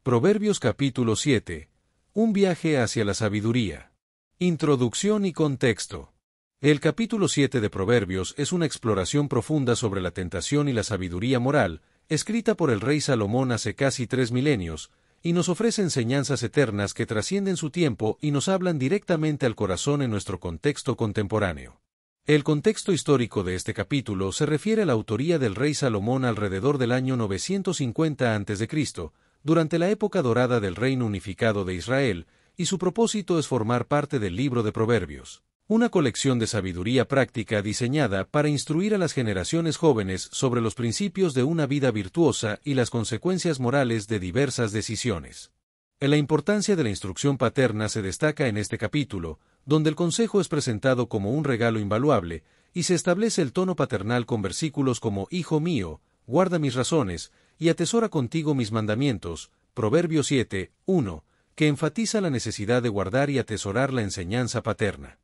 Proverbios capítulo 7. Un viaje hacia la sabiduría. Introducción y contexto. El capítulo 7 de Proverbios es una exploración profunda sobre la tentación y la sabiduría moral, escrita por el rey Salomón hace casi 3 milenios, y nos ofrece enseñanzas eternas que trascienden su tiempo y nos hablan directamente al corazón en nuestro contexto contemporáneo. El contexto histórico de este capítulo se refiere a la autoría del rey Salomón alrededor del año 950 a.C., durante la época dorada del reino unificado de Israel, y su propósito es formar parte del libro de Proverbios, una colección de sabiduría práctica diseñada para instruir a las generaciones jóvenes sobre los principios de una vida virtuosa y las consecuencias morales de diversas decisiones. La importancia de la instrucción paterna se destaca en este capítulo, donde el consejo es presentado como un regalo invaluable, y se establece el tono paternal con versículos como «Hijo mío, guarda mis razones, y atesora contigo mis mandamientos», Proverbios 7, 1, que enfatiza la necesidad de guardar y atesorar la enseñanza paterna.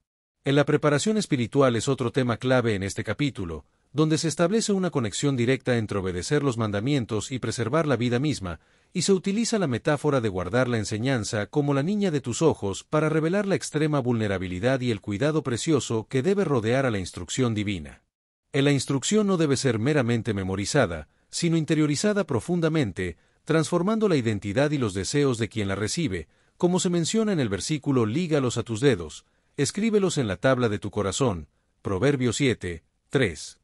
La preparación espiritual es otro tema clave en este capítulo, donde se establece una conexión directa entre obedecer los mandamientos y preservar la vida misma, y se utiliza la metáfora de guardar la enseñanza como la niña de tus ojos para revelar la extrema vulnerabilidad y el cuidado precioso que debe rodear a la instrucción divina. La instrucción no debe ser meramente memorizada, sino interiorizada profundamente, transformando la identidad y los deseos de quien la recibe, como se menciona en el versículo «Lígalos a tus dedos, escríbelos en la tabla de tu corazón», Proverbios 7, 3,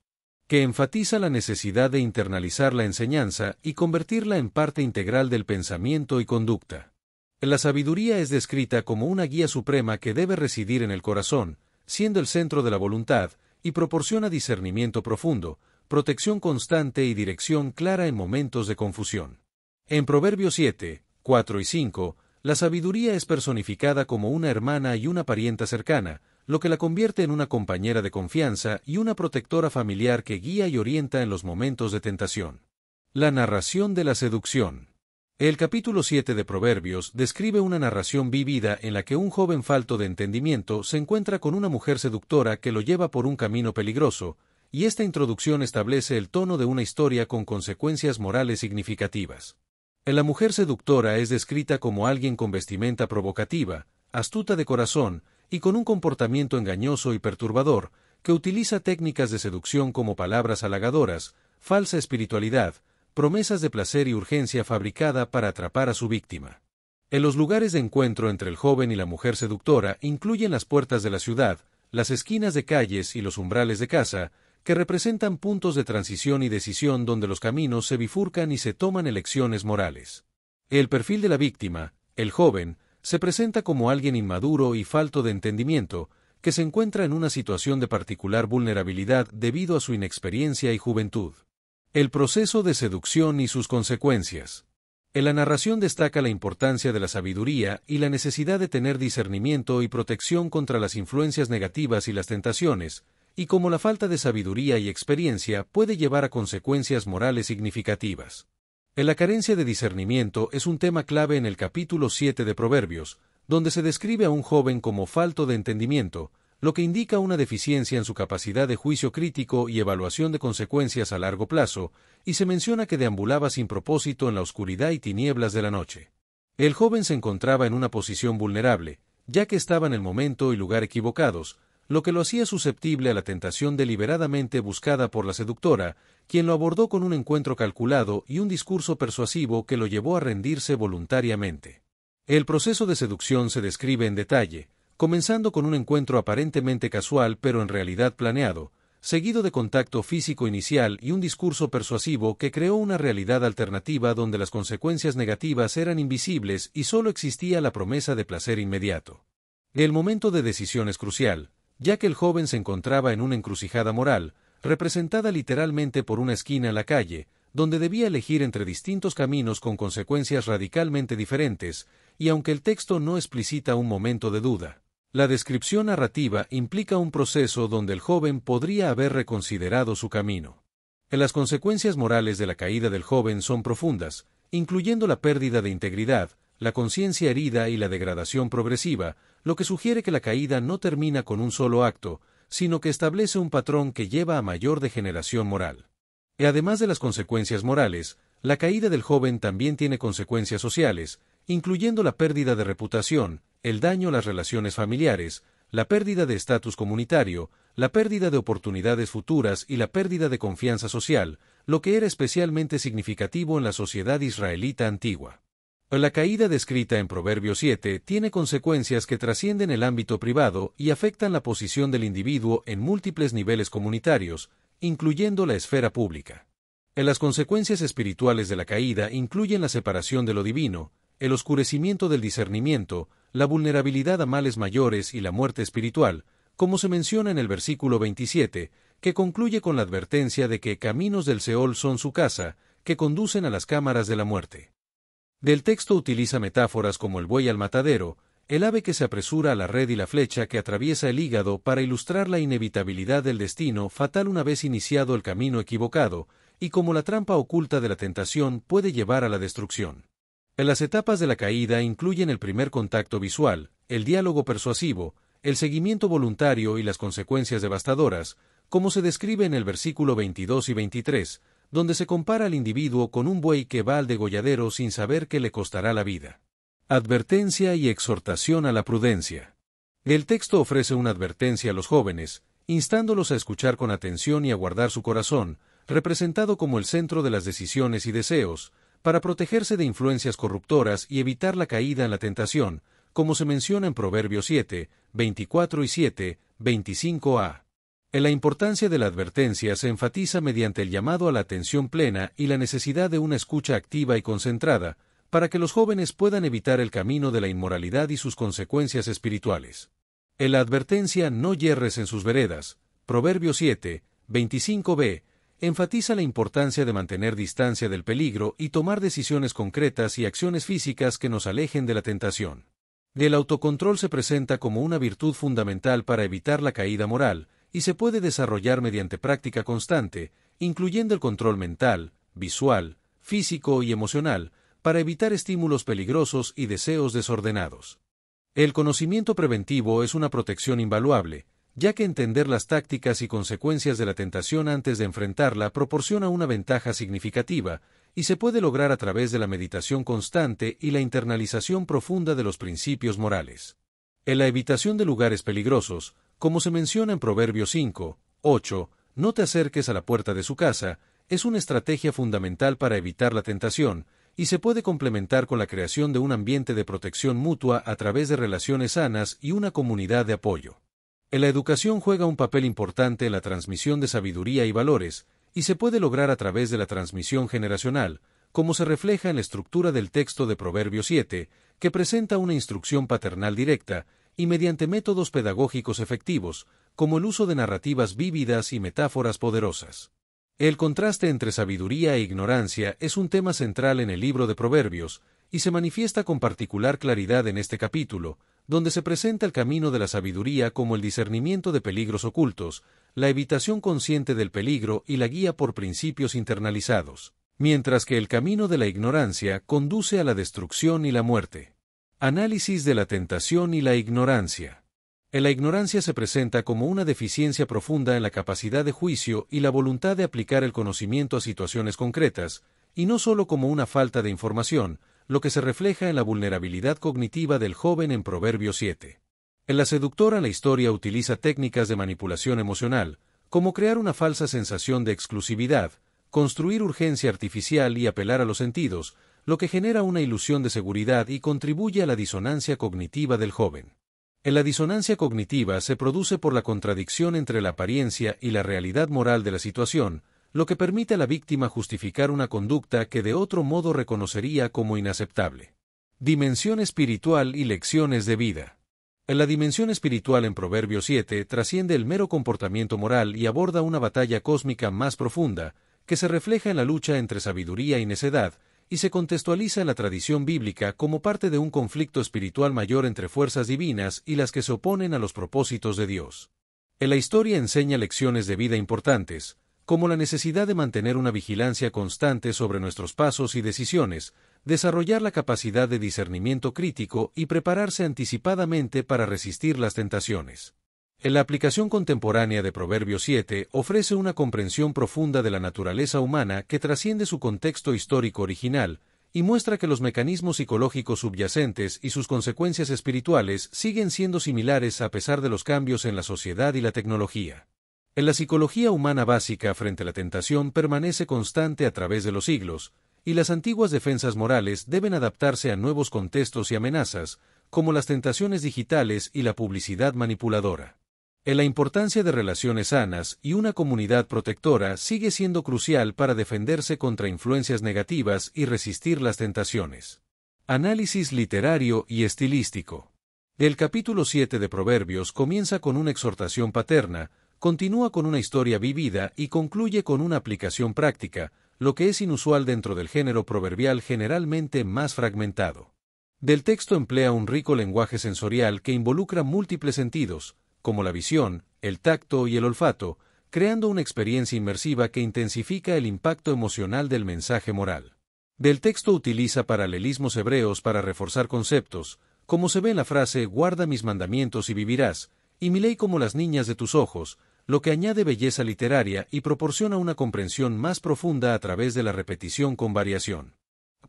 que enfatiza la necesidad de internalizar la enseñanza y convertirla en parte integral del pensamiento y conducta. La sabiduría es descrita como una guía suprema que debe residir en el corazón, siendo el centro de la voluntad, y proporciona discernimiento profundo, protección constante y dirección clara en momentos de confusión. En Proverbios 7, 4 y 5, la sabiduría es personificada como una hermana y una parienta cercana, lo que la convierte en una compañera de confianza y una protectora familiar que guía y orienta en los momentos de tentación. La narración de la seducción. El capítulo 7 de Proverbios describe una narración vívida en la que un joven falto de entendimiento se encuentra con una mujer seductora que lo lleva por un camino peligroso, y esta introducción establece el tono de una historia con consecuencias morales significativas. La mujer seductora es descrita como alguien con vestimenta provocativa, astuta de corazón, y con un comportamiento engañoso y perturbador, que utiliza técnicas de seducción como palabras halagadoras, falsa espiritualidad, promesas de placer y urgencia fabricada para atrapar a su víctima. En los lugares de encuentro entre el joven y la mujer seductora incluyen las puertas de la ciudad, las esquinas de calles y los umbrales de casa, que representan puntos de transición y decisión donde los caminos se bifurcan y se toman elecciones morales. El perfil de la víctima, el joven, se presenta como alguien inmaduro y falto de entendimiento, que se encuentra en una situación de particular vulnerabilidad debido a su inexperiencia y juventud. El proceso de seducción y sus consecuencias. En la narración destaca la importancia de la sabiduría y la necesidad de tener discernimiento y protección contra las influencias negativas y las tentaciones, y cómo la falta de sabiduría y experiencia puede llevar a consecuencias morales significativas. La carencia de discernimiento es un tema clave en el capítulo 7 de Proverbios, donde se describe a un joven como falto de entendimiento, lo que indica una deficiencia en su capacidad de juicio crítico y evaluación de consecuencias a largo plazo, y se menciona que deambulaba sin propósito en la oscuridad y tinieblas de la noche. El joven se encontraba en una posición vulnerable, ya que estaba en el momento y lugar equivocados, lo que lo hacía susceptible a la tentación deliberadamente buscada por la seductora, quien lo abordó con un encuentro calculado y un discurso persuasivo que lo llevó a rendirse voluntariamente. El proceso de seducción se describe en detalle, comenzando con un encuentro aparentemente casual pero en realidad planeado, seguido de contacto físico inicial y un discurso persuasivo que creó una realidad alternativa donde las consecuencias negativas eran invisibles y solo existía la promesa de placer inmediato. El momento de decisión es crucial, ya que el joven se encontraba en una encrucijada moral, representada literalmente por una esquina en la calle, donde debía elegir entre distintos caminos con consecuencias radicalmente diferentes, y aunque el texto no explicita un momento de duda, la descripción narrativa implica un proceso donde el joven podría haber reconsiderado su camino. Las consecuencias morales de la caída del joven son profundas, incluyendo la pérdida de integridad, la conciencia herida y la degradación progresiva, lo que sugiere que la caída no termina con un solo acto, sino que establece un patrón que lleva a mayor degeneración moral. Y además de las consecuencias morales, la caída del joven también tiene consecuencias sociales, incluyendo la pérdida de reputación, el daño a las relaciones familiares, la pérdida de estatus comunitario, la pérdida de oportunidades futuras y la pérdida de confianza social, lo que era especialmente significativo en la sociedad israelita antigua. La caída descrita en Proverbios 7 tiene consecuencias que trascienden el ámbito privado y afectan la posición del individuo en múltiples niveles comunitarios, incluyendo la esfera pública. Las consecuencias espirituales de la caída incluyen la separación de lo divino, el oscurecimiento del discernimiento, la vulnerabilidad a males mayores y la muerte espiritual, como se menciona en el versículo 27, que concluye con la advertencia de que caminos del Seol son su casa, que conducen a las cámaras de la muerte. Del texto utiliza metáforas como el buey al matadero, el ave que se apresura a la red y la flecha que atraviesa el hígado para ilustrar la inevitabilidad del destino fatal una vez iniciado el camino equivocado, y como la trampa oculta de la tentación puede llevar a la destrucción. Las etapas de la caída incluyen el primer contacto visual, el diálogo persuasivo, el seguimiento voluntario y las consecuencias devastadoras, como se describe en el versículo 22 y 23, donde se compara al individuo con un buey que va al degolladero sin saber que le costará la vida. Advertencia y exhortación a la prudencia. El texto ofrece una advertencia a los jóvenes, instándolos a escuchar con atención y a guardar su corazón, representado como el centro de las decisiones y deseos, para protegerse de influencias corruptoras y evitar la caída en la tentación, como se menciona en Proverbios 7, 24 y 7, 25a. En la importancia de la advertencia se enfatiza mediante el llamado a la atención plena y la necesidad de una escucha activa y concentrada, para que los jóvenes puedan evitar el camino de la inmoralidad y sus consecuencias espirituales. En la advertencia no yerres en sus veredas, Proverbios 7, 25b, enfatiza la importancia de mantener distancia del peligro y tomar decisiones concretas y acciones físicas que nos alejen de la tentación. El autocontrol se presenta como una virtud fundamental para evitar la caída moral, y se puede desarrollar mediante práctica constante, incluyendo el control mental, visual, físico y emocional, para evitar estímulos peligrosos y deseos desordenados. El conocimiento preventivo es una protección invaluable, ya que entender las tácticas y consecuencias de la tentación antes de enfrentarla proporciona una ventaja significativa, y se puede lograr a través de la meditación constante y la internalización profunda de los principios morales. En la evitación de lugares peligrosos, como se menciona en Proverbios 5, 8, no te acerques a la puerta de su casa, es una estrategia fundamental para evitar la tentación, y se puede complementar con la creación de un ambiente de protección mutua a través de relaciones sanas y una comunidad de apoyo. La educación juega un papel importante en la transmisión de sabiduría y valores, y se puede lograr a través de la transmisión generacional, como se refleja en la estructura del texto de Proverbios 7, que presenta una instrucción paternal directa, y mediante métodos pedagógicos efectivos, como el uso de narrativas vívidas y metáforas poderosas. El contraste entre sabiduría e ignorancia es un tema central en el libro de Proverbios, y se manifiesta con particular claridad en este capítulo, donde se presenta el camino de la sabiduría como el discernimiento de peligros ocultos, la evitación consciente del peligro y la guía por principios internalizados, mientras que el camino de la ignorancia conduce a la destrucción y la muerte. Análisis de la tentación y la ignorancia. La ignorancia se presenta como una deficiencia profunda en la capacidad de juicio y la voluntad de aplicar el conocimiento a situaciones concretas, y no solo como una falta de información, lo que se refleja en la vulnerabilidad cognitiva del joven en Proverbios 7. En la seductora la historia utiliza técnicas de manipulación emocional, como crear una falsa sensación de exclusividad, construir urgencia artificial y apelar a los sentidos, lo que genera una ilusión de seguridad y contribuye a la disonancia cognitiva del joven. La disonancia cognitiva se produce por la contradicción entre la apariencia y la realidad moral de la situación, lo que permite a la víctima justificar una conducta que de otro modo reconocería como inaceptable. Dimensión espiritual y lecciones de vida. La dimensión espiritual en Proverbios 7 trasciende el mero comportamiento moral y aborda una batalla cósmica más profunda, que se refleja en la lucha entre sabiduría y necedad, y se contextualiza en la tradición bíblica como parte de un conflicto espiritual mayor entre fuerzas divinas y las que se oponen a los propósitos de Dios. La historia enseña lecciones de vida importantes, como la necesidad de mantener una vigilancia constante sobre nuestros pasos y decisiones, desarrollar la capacidad de discernimiento crítico y prepararse anticipadamente para resistir las tentaciones. En la aplicación contemporánea de Proverbios 7 ofrece una comprensión profunda de la naturaleza humana que trasciende su contexto histórico original, y muestra que los mecanismos psicológicos subyacentes y sus consecuencias espirituales siguen siendo similares a pesar de los cambios en la sociedad y la tecnología. En la psicología humana básica frente a la tentación permanece constante a través de los siglos, y las antiguas defensas morales deben adaptarse a nuevos contextos y amenazas, como las tentaciones digitales y la publicidad manipuladora. La importancia de relaciones sanas y una comunidad protectora sigue siendo crucial para defenderse contra influencias negativas y resistir las tentaciones. Análisis literario y estilístico. El capítulo 7 de Proverbios comienza con una exhortación paterna, continúa con una historia vivida y concluye con una aplicación práctica, lo que es inusual dentro del género proverbial generalmente más fragmentado. Del texto emplea un rico lenguaje sensorial que involucra múltiples sentidos, como la visión, el tacto y el olfato, creando una experiencia inmersiva que intensifica el impacto emocional del mensaje moral. Del texto utiliza paralelismos hebreos para reforzar conceptos, como se ve en la frase «guarda mis mandamientos y vivirás», y mi ley como las niñas de tus ojos, lo que añade belleza literaria y proporciona una comprensión más profunda a través de la repetición con variación.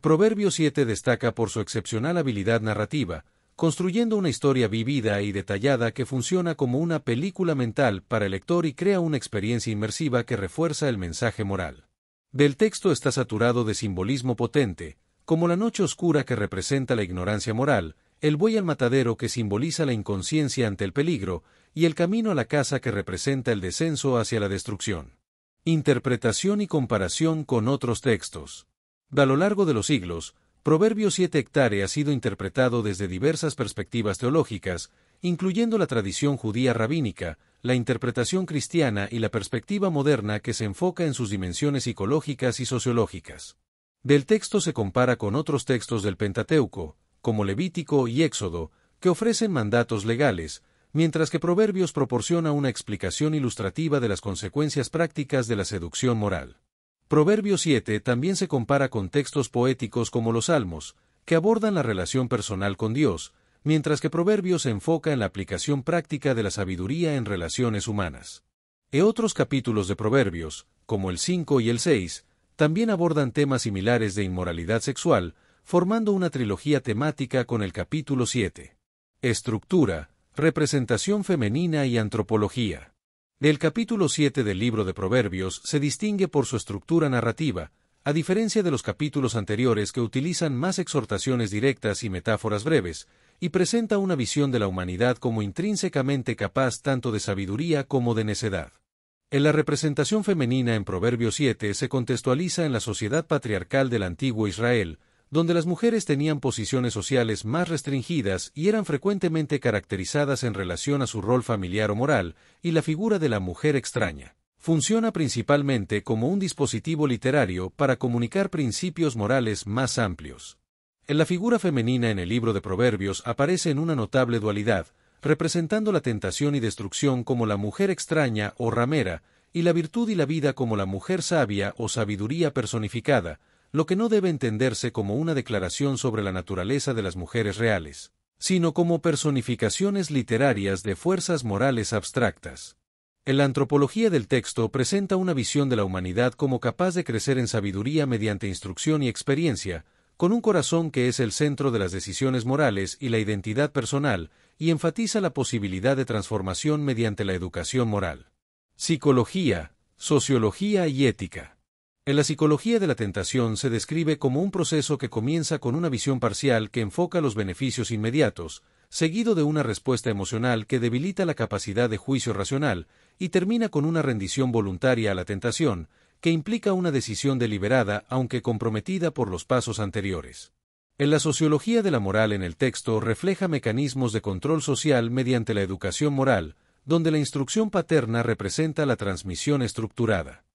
Proverbios 7 destaca por su excepcional habilidad narrativa, construyendo una historia vivida y detallada que funciona como una película mental para el lector y crea una experiencia inmersiva que refuerza el mensaje moral. Del texto está saturado de simbolismo potente, como la noche oscura que representa la ignorancia moral, el buey al matadero que simboliza la inconsciencia ante el peligro, y el camino a la casa que representa el descenso hacia la destrucción. Interpretación y comparación con otros textos. A lo largo de los siglos, Proverbios 7 hectárea ha sido interpretado desde diversas perspectivas teológicas, incluyendo la tradición judía rabínica, la interpretación cristiana y la perspectiva moderna que se enfoca en sus dimensiones psicológicas y sociológicas. Del texto se compara con otros textos del Pentateuco, como Levítico y Éxodo, que ofrecen mandatos legales, mientras que Proverbios proporciona una explicación ilustrativa de las consecuencias prácticas de la seducción moral. Proverbios 7 también se compara con textos poéticos como los Salmos, que abordan la relación personal con Dios, mientras que Proverbios se enfoca en la aplicación práctica de la sabiduría en relaciones humanas. Otros capítulos de Proverbios, como el 5 y el 6, también abordan temas similares de inmoralidad sexual, formando una trilogía temática con el capítulo 7. Estructura, representación femenina y antropología. El capítulo 7 del libro de Proverbios se distingue por su estructura narrativa, a diferencia de los capítulos anteriores que utilizan más exhortaciones directas y metáforas breves, y presenta una visión de la humanidad como intrínsecamente capaz tanto de sabiduría como de necedad. En la representación femenina en Proverbios 7 se contextualiza en la sociedad patriarcal del antiguo Israel, donde las mujeres tenían posiciones sociales más restringidas y eran frecuentemente caracterizadas en relación a su rol familiar o moral, y la figura de la mujer extraña. Funciona principalmente como un dispositivo literario para comunicar principios morales más amplios. La figura femenina en el libro de Proverbios aparece en una notable dualidad, representando la tentación y destrucción como la mujer extraña o ramera, y la virtud y la vida como la mujer sabia o sabiduría personificada, lo que no debe entenderse como una declaración sobre la naturaleza de las mujeres reales, sino como personificaciones literarias de fuerzas morales abstractas. La antropología del texto presenta una visión de la humanidad como capaz de crecer en sabiduría mediante instrucción y experiencia, con un corazón que es el centro de las decisiones morales y la identidad personal, y enfatiza la posibilidad de transformación mediante la educación moral. Psicología, sociología y ética. En la psicología de la tentación se describe como un proceso que comienza con una visión parcial que enfoca los beneficios inmediatos, seguido de una respuesta emocional que debilita la capacidad de juicio racional, y termina con una rendición voluntaria a la tentación, que implica una decisión deliberada aunque comprometida por los pasos anteriores. En la sociología de la moral en el texto refleja mecanismos de control social mediante la educación moral, donde la instrucción paterna representa la transmisión estructurada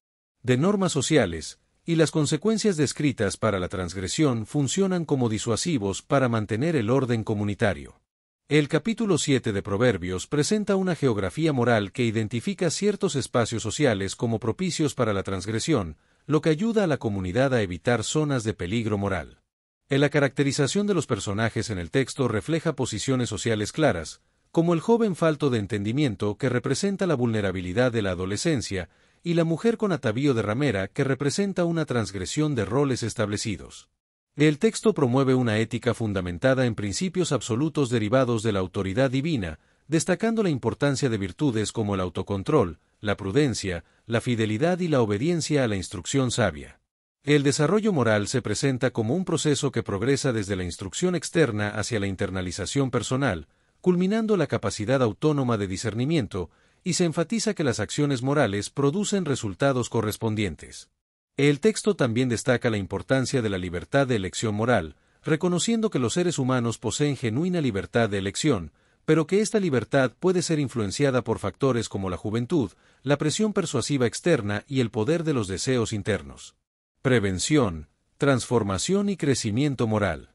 de normas sociales, y las consecuencias descritas para la transgresión funcionan como disuasivos para mantener el orden comunitario. El capítulo 7 de Proverbios presenta una geografía moral que identifica ciertos espacios sociales como propicios para la transgresión, lo que ayuda a la comunidad a evitar zonas de peligro moral. La caracterización de los personajes en el texto refleja posiciones sociales claras, como el joven falto de entendimiento que representa la vulnerabilidad de la adolescencia, y la mujer con atavío de ramera que representa una transgresión de roles establecidos. El texto promueve una ética fundamentada en principios absolutos derivados de la autoridad divina, destacando la importancia de virtudes como el autocontrol, la prudencia, la fidelidad y la obediencia a la instrucción sabia. El desarrollo moral se presenta como un proceso que progresa desde la instrucción externa hacia la internalización personal, culminando la capacidad autónoma de discernimiento, y se enfatiza que las acciones morales producen resultados correspondientes. El texto también destaca la importancia de la libertad de elección moral, reconociendo que los seres humanos poseen genuina libertad de elección, pero que esta libertad puede ser influenciada por factores como la juventud, la presión persuasiva externa y el poder de los deseos internos. Prevención, transformación y crecimiento moral.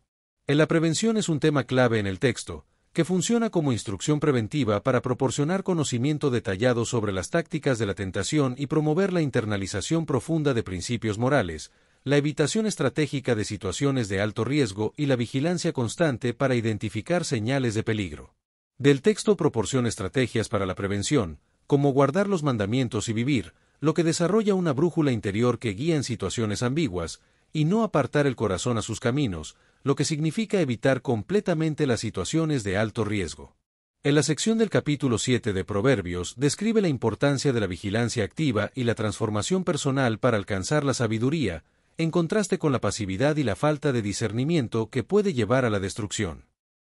La prevención es un tema clave en el texto, que funciona como instrucción preventiva para proporcionar conocimiento detallado sobre las tácticas de la tentación y promover la internalización profunda de principios morales, la evitación estratégica de situaciones de alto riesgo y la vigilancia constante para identificar señales de peligro. Del texto proporciona estrategias para la prevención, como guardar los mandamientos y vivir, lo que desarrolla una brújula interior que guía en situaciones ambiguas, y no apartar el corazón a sus caminos, lo que significa evitar completamente las situaciones de alto riesgo. En la sección del capítulo 7 de Proverbios describe la importancia de la vigilancia activa y la transformación personal para alcanzar la sabiduría, en contraste con la pasividad y la falta de discernimiento que puede llevar a la destrucción.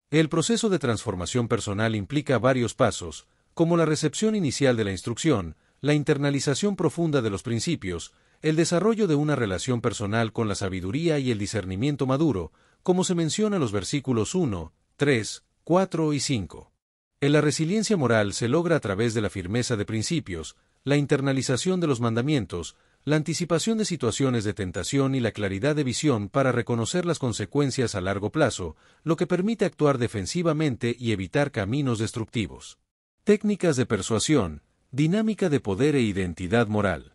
El proceso de transformación personal implica varios pasos, como la recepción inicial de la instrucción, la internalización profunda de los principios, el desarrollo de una relación personal con la sabiduría y el discernimiento maduro, como se menciona en los versículos 1, 3, 4 y 5. En la resiliencia moral se logra a través de la firmeza de principios, la internalización de los mandamientos, la anticipación de situaciones de tentación y la claridad de visión para reconocer las consecuencias a largo plazo, lo que permite actuar defensivamente y evitar caminos destructivos. Técnicas de persuasión, dinámica de poder e identidad moral.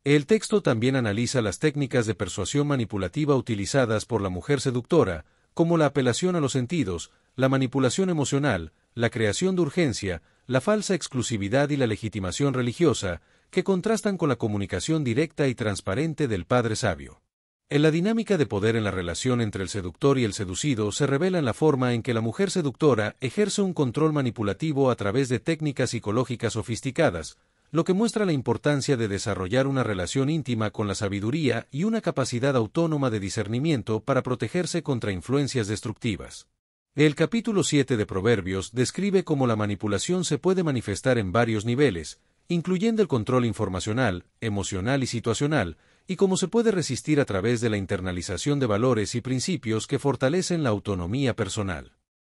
El texto también analiza las técnicas de persuasión manipulativa utilizadas por la mujer seductora, como la apelación a los sentidos, la manipulación emocional, la creación de urgencia, la falsa exclusividad y la legitimación religiosa, que contrastan con la comunicación directa y transparente del Padre Sabio. En la dinámica de poder en la relación entre el seductor y el seducido se revela en la forma en que la mujer seductora ejerce un control manipulativo a través de técnicas psicológicas sofisticadas, lo que muestra la importancia de desarrollar una relación íntima con la sabiduría y una capacidad autónoma de discernimiento para protegerse contra influencias destructivas. El capítulo 7 de Proverbios describe cómo la manipulación se puede manifestar en varios niveles, incluyendo el control informacional, emocional y situacional, y cómo se puede resistir a través de la internalización de valores y principios que fortalecen la autonomía personal.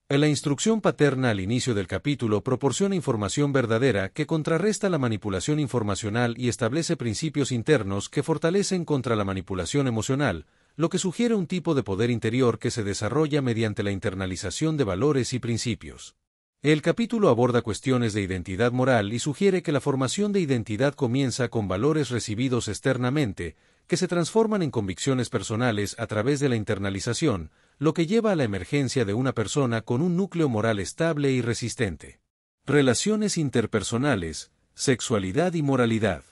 En la instrucción paterna al inicio del capítulo proporciona información verdadera que contrarresta la manipulación informacional y establece principios internos que fortalecen contra la manipulación emocional, lo que sugiere un tipo de poder interior que se desarrolla mediante la internalización de valores y principios. El capítulo aborda cuestiones de identidad moral y sugiere que la formación de identidad comienza con valores recibidos externamente, que se transforman en convicciones personales a través de la internalización, lo que lleva a la emergencia de una persona con un núcleo moral estable y resistente. Relaciones interpersonales, sexualidad y moralidad.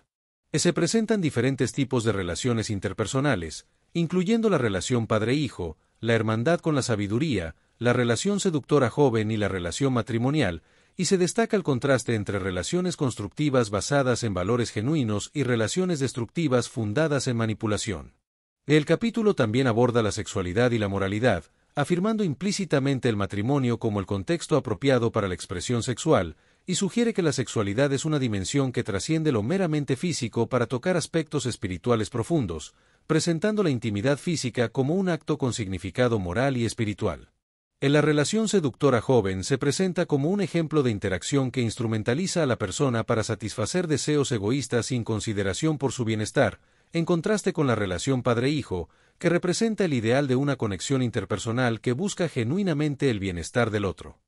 Se presentan diferentes tipos de relaciones interpersonales, incluyendo la relación padre-hijo, la hermandad con la sabiduría, la relación seductora joven y la relación matrimonial, y se destaca el contraste entre relaciones constructivas basadas en valores genuinos y relaciones destructivas fundadas en manipulación. El capítulo también aborda la sexualidad y la moralidad, afirmando implícitamente el matrimonio como el contexto apropiado para la expresión sexual, y sugiere que la sexualidad es una dimensión que trasciende lo meramente físico para tocar aspectos espirituales profundos, presentando la intimidad física como un acto con significado moral y espiritual. En la relación seductora joven se presenta como un ejemplo de interacción que instrumentaliza a la persona para satisfacer deseos egoístas sin consideración por su bienestar, en contraste con la relación padre-hijo, que representa el ideal de una conexión interpersonal que busca genuinamente el bienestar del otro.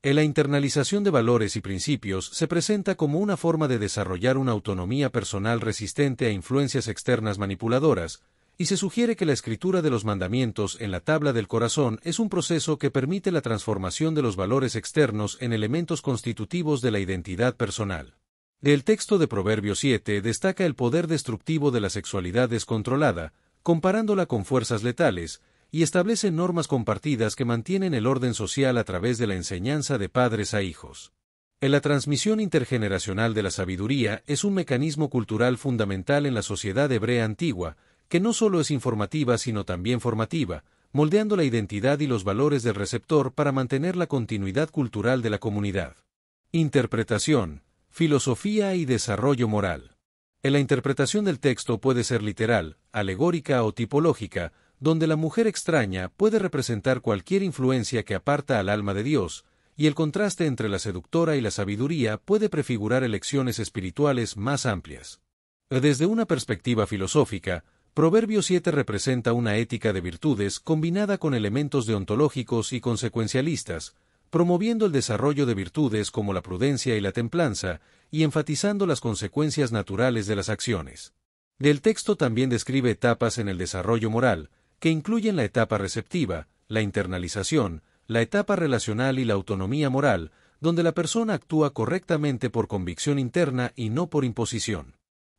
En la internalización de valores y principios se presenta como una forma de desarrollar una autonomía personal resistente a influencias externas manipuladoras, y se sugiere que la escritura de los mandamientos en la tabla del corazón es un proceso que permite la transformación de los valores externos en elementos constitutivos de la identidad personal. El texto de Proverbios 7 destaca el poder destructivo de la sexualidad descontrolada, comparándola con fuerzas letales, y establece normas compartidas que mantienen el orden social a través de la enseñanza de padres a hijos. La transmisión intergeneracional de la sabiduría es un mecanismo cultural fundamental en la sociedad hebrea antigua, que no solo es informativa sino también formativa, moldeando la identidad y los valores del receptor para mantener la continuidad cultural de la comunidad. Interpretación, filosofía y desarrollo moral. La interpretación del texto puede ser literal, alegórica o tipológica, donde la mujer extraña puede representar cualquier influencia que aparta al alma de Dios, y el contraste entre la seductora y la sabiduría puede prefigurar elecciones espirituales más amplias. Desde una perspectiva filosófica, Proverbios 7 representa una ética de virtudes combinada con elementos deontológicos y consecuencialistas, promoviendo el desarrollo de virtudes como la prudencia y la templanza, y enfatizando las consecuencias naturales de las acciones. El texto también describe etapas en el desarrollo moral, que incluyen la etapa receptiva, la internalización, la etapa relacional y la autonomía moral, donde la persona actúa correctamente por convicción interna y no por imposición.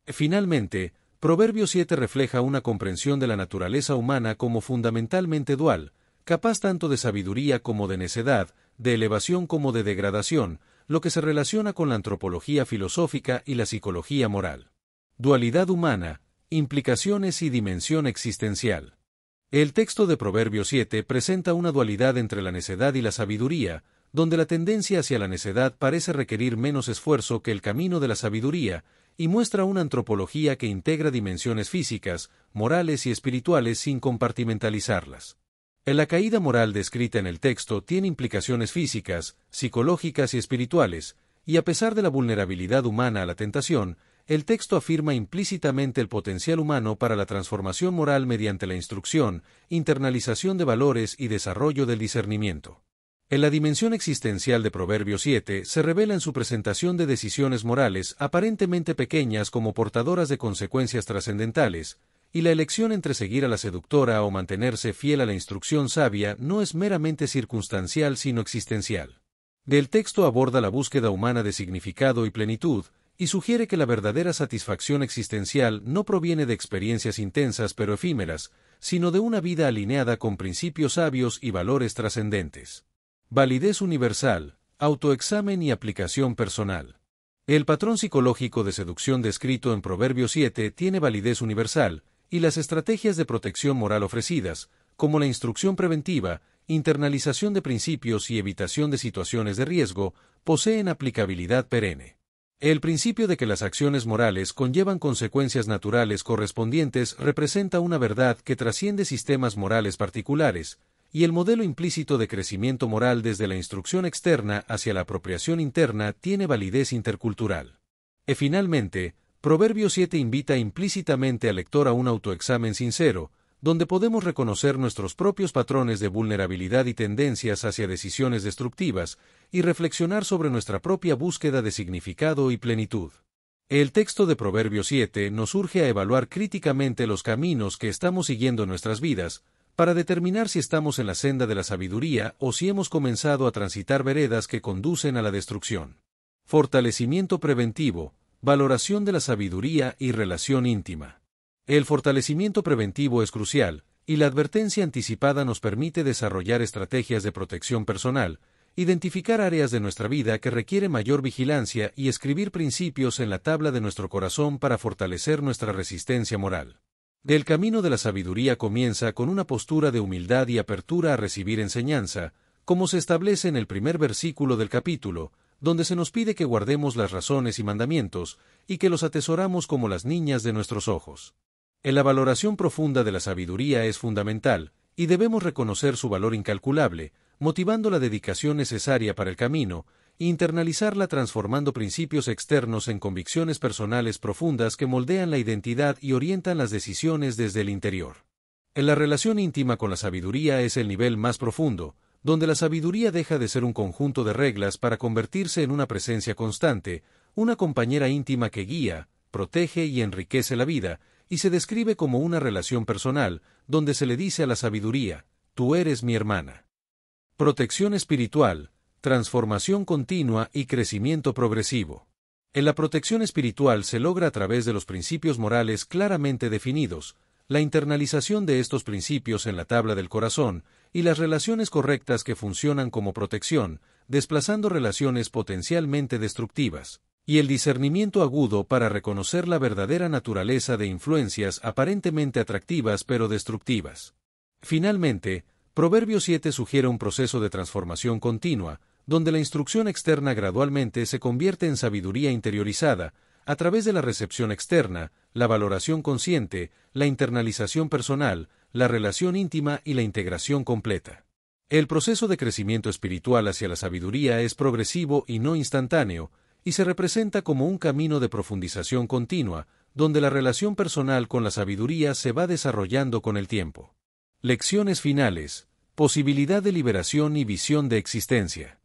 Finalmente, Proverbios 7 refleja una comprensión de la naturaleza humana como fundamentalmente dual, capaz tanto de sabiduría como de necedad, de elevación como de degradación, lo que se relaciona con la antropología filosófica y la psicología moral. Dualidad humana, implicaciones y dimensión existencial. El texto de Proverbios 7 presenta una dualidad entre la necedad y la sabiduría, donde la tendencia hacia la necedad parece requerir menos esfuerzo que el camino de la sabiduría, y muestra una antropología que integra dimensiones físicas, morales y espirituales sin compartimentalizarlas. La caída moral descrita en el texto tiene implicaciones físicas, psicológicas y espirituales, y a pesar de la vulnerabilidad humana a la tentación, el texto afirma implícitamente el potencial humano para la transformación moral mediante la instrucción, internalización de valores y desarrollo del discernimiento. En la dimensión existencial de Proverbios 7 se revela en su presentación de decisiones morales aparentemente pequeñas como portadoras de consecuencias trascendentales, y la elección entre seguir a la seductora o mantenerse fiel a la instrucción sabia no es meramente circunstancial sino existencial. El texto aborda la búsqueda humana de significado y plenitud, y sugiere que la verdadera satisfacción existencial no proviene de experiencias intensas pero efímeras, sino de una vida alineada con principios sabios y valores trascendentes. Validez universal, autoexamen y aplicación personal. El patrón psicológico de seducción descrito en Proverbios 7 tiene validez universal, y las estrategias de protección moral ofrecidas, como la instrucción preventiva, internalización de principios y evitación de situaciones de riesgo, poseen aplicabilidad perenne. El principio de que las acciones morales conllevan consecuencias naturales correspondientes representa una verdad que trasciende sistemas morales particulares, y el modelo implícito de crecimiento moral desde la instrucción externa hacia la apropiación interna tiene validez intercultural. Finalmente, Proverbios 7 invita implícitamente al lector a un autoexamen sincero, donde podemos reconocer nuestros propios patrones de vulnerabilidad y tendencias hacia decisiones destructivas, y reflexionar sobre nuestra propia búsqueda de significado y plenitud. El texto de Proverbios 7 nos urge a evaluar críticamente los caminos que estamos siguiendo en nuestras vidas, para determinar si estamos en la senda de la sabiduría o si hemos comenzado a transitar veredas que conducen a la destrucción. Fortalecimiento preventivo, valoración de la sabiduría y relación íntima. El fortalecimiento preventivo es crucial, y la advertencia anticipada nos permite desarrollar estrategias de protección personal, identificar áreas de nuestra vida que requieren mayor vigilancia y escribir principios en la tabla de nuestro corazón para fortalecer nuestra resistencia moral. El camino de la sabiduría comienza con una postura de humildad y apertura a recibir enseñanza, como se establece en el primer versículo del capítulo, donde se nos pide que guardemos las razones y mandamientos, y que los atesoramos como las niñas de nuestros ojos. La valoración profunda de la sabiduría es fundamental, y debemos reconocer su valor incalculable, motivando la dedicación necesaria para el camino, e internalizarla transformando principios externos en convicciones personales profundas que moldean la identidad y orientan las decisiones desde el interior. La relación íntima con la sabiduría es el nivel más profundo, donde la sabiduría deja de ser un conjunto de reglas para convertirse en una presencia constante, una compañera íntima que guía, protege y enriquece la vida, y se describe como una relación personal, donde se le dice a la sabiduría, tú eres mi hermana. Protección espiritual, transformación continua y crecimiento progresivo. En la protección espiritual se logra a través de los principios morales claramente definidos, la internalización de estos principios en la tabla del corazón, y las relaciones correctas que funcionan como protección, desplazando relaciones potencialmente destructivas, y el discernimiento agudo para reconocer la verdadera naturaleza de influencias aparentemente atractivas pero destructivas. Finalmente, Proverbios 7 sugiere un proceso de transformación continua, donde la instrucción externa gradualmente se convierte en sabiduría interiorizada, a través de la recepción externa, la valoración consciente, la internalización personal, la relación íntima y la integración completa. El proceso de crecimiento espiritual hacia la sabiduría es progresivo y no instantáneo, y se representa como un camino de profundización continua, donde la relación personal con la sabiduría se va desarrollando con el tiempo. Lecciones finales, posibilidad de liberación y visión de existencia.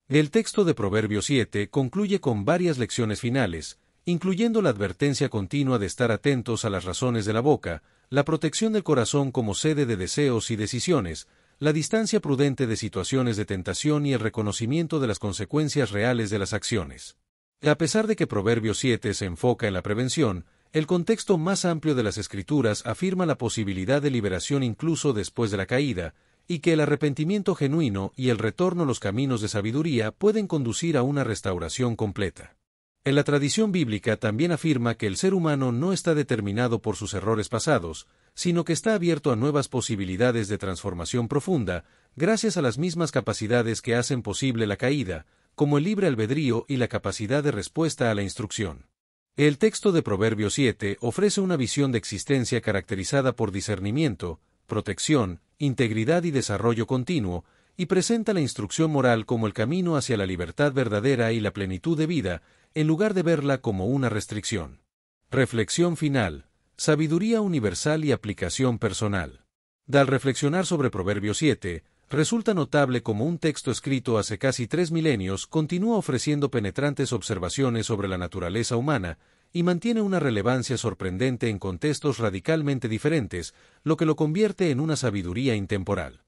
El texto de Proverbios 7 concluye con varias lecciones finales, incluyendo la advertencia continua de estar atentos a las razones de la boca, la protección del corazón como sede de deseos y decisiones, la distancia prudente de situaciones de tentación y el reconocimiento de las consecuencias reales de las acciones. A pesar de que Proverbios 7 se enfoca en la prevención, el contexto más amplio de las Escrituras afirma la posibilidad de liberación incluso después de la caída, y que el arrepentimiento genuino y el retorno a los caminos de sabiduría pueden conducir a una restauración completa. En la tradición bíblica también afirma que el ser humano no está determinado por sus errores pasados, sino que está abierto a nuevas posibilidades de transformación profunda, gracias a las mismas capacidades que hacen posible la caída, como el libre albedrío y la capacidad de respuesta a la instrucción. El texto de Proverbios 7 ofrece una visión de existencia caracterizada por discernimiento, protección, integridad y desarrollo continuo, y presenta la instrucción moral como el camino hacia la libertad verdadera y la plenitud de vida, en lugar de verla como una restricción. Reflexión final. Sabiduría universal y aplicación personal. Al reflexionar sobre Proverbios 7, resulta notable cómo un texto escrito hace casi 3 milenios continúa ofreciendo penetrantes observaciones sobre la naturaleza humana y mantiene una relevancia sorprendente en contextos radicalmente diferentes, lo que lo convierte en una sabiduría intemporal.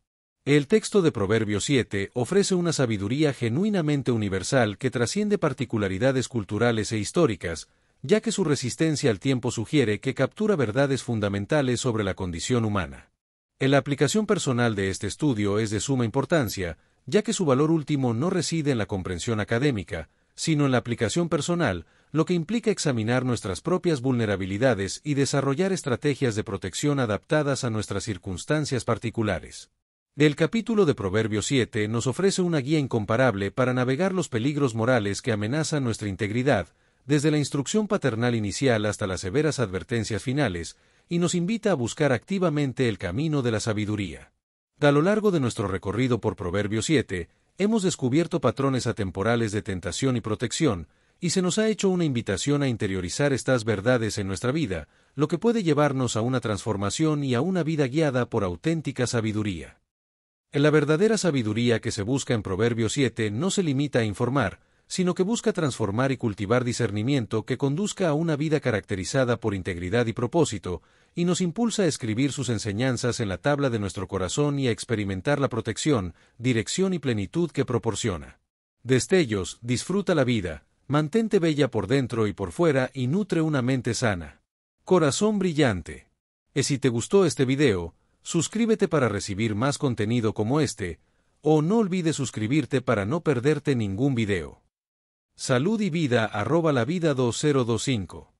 El texto de Proverbios 7 ofrece una sabiduría genuinamente universal que trasciende particularidades culturales e históricas, ya que su resistencia al tiempo sugiere que captura verdades fundamentales sobre la condición humana. En la aplicación personal de este estudio es de suma importancia, ya que su valor último no reside en la comprensión académica, sino en la aplicación personal, lo que implica examinar nuestras propias vulnerabilidades y desarrollar estrategias de protección adaptadas a nuestras circunstancias particulares. El capítulo de Proverbios 7 nos ofrece una guía incomparable para navegar los peligros morales que amenazan nuestra integridad, desde la instrucción paternal inicial hasta las severas advertencias finales, y nos invita a buscar activamente el camino de la sabiduría. A lo largo de nuestro recorrido por Proverbios 7, hemos descubierto patrones atemporales de tentación y protección, y se nos ha hecho una invitación a interiorizar estas verdades en nuestra vida, lo que puede llevarnos a una transformación y a una vida guiada por auténtica sabiduría. La verdadera sabiduría que se busca en Proverbios 7 no se limita a informar, sino que busca transformar y cultivar discernimiento que conduzca a una vida caracterizada por integridad y propósito, y nos impulsa a escribir sus enseñanzas en la tabla de nuestro corazón y a experimentar la protección, dirección y plenitud que proporciona. Destellos, disfruta la vida, mantente bella por dentro y por fuera y nutre una mente sana. Corazón brillante. Y si te gustó este video, suscríbete para recibir más contenido como este, o no olvides suscribirte para no perderte ningún video. Salud y vida @lavida2025